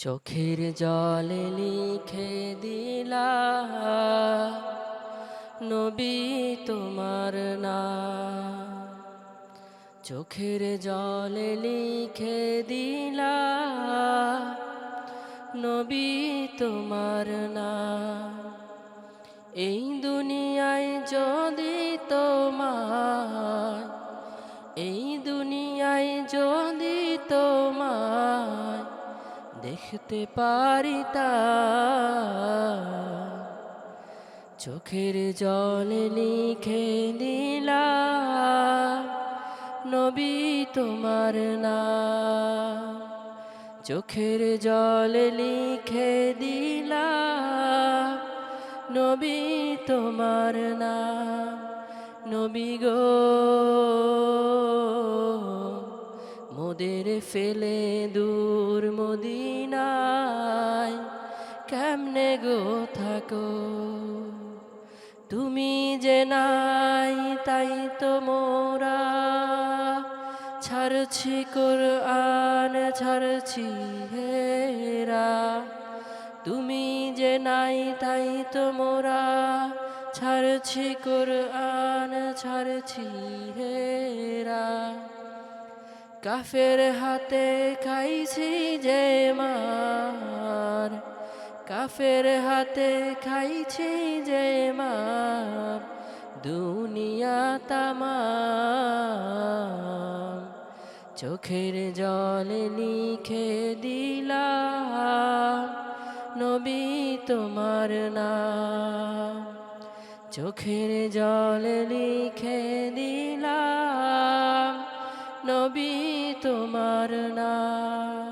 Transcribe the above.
চোখের জলে লিখে দিলাম নবী তোমার নাম। চোখের জলে লিখে দিলাম নবী তোমার নাম। এই দুনিয়ায় যদি তোমায়, এই দুনিয়ায় যদি তোমায় দেখতে পারিতাম, চোখের জলে লিখে দিলাম নবী তোমার নাম। চোখের জলে লিখে দিলাম নবী তোমার নাম। নবী গো মোদের ফেলে দূর মদিনায় কেমনে গো থাকো। তুমি যে নাই তাই তো মোরা ছাড়ছি কোরআন ছাড়ছি হেরা। তুমি যে নাই তাই তো মোরা ছাড়ছি কোরআন ছাড়ছি হেরা। কাফের হাতে খাইছি যে মার, কাফের হাতে খাইছি যে মার দুনিয়া তামাম। চোখের জলে লিখে দিলাম নবী তোমার নাম। চোখের জলে লিখে দিলাম নবী তোমার নাম।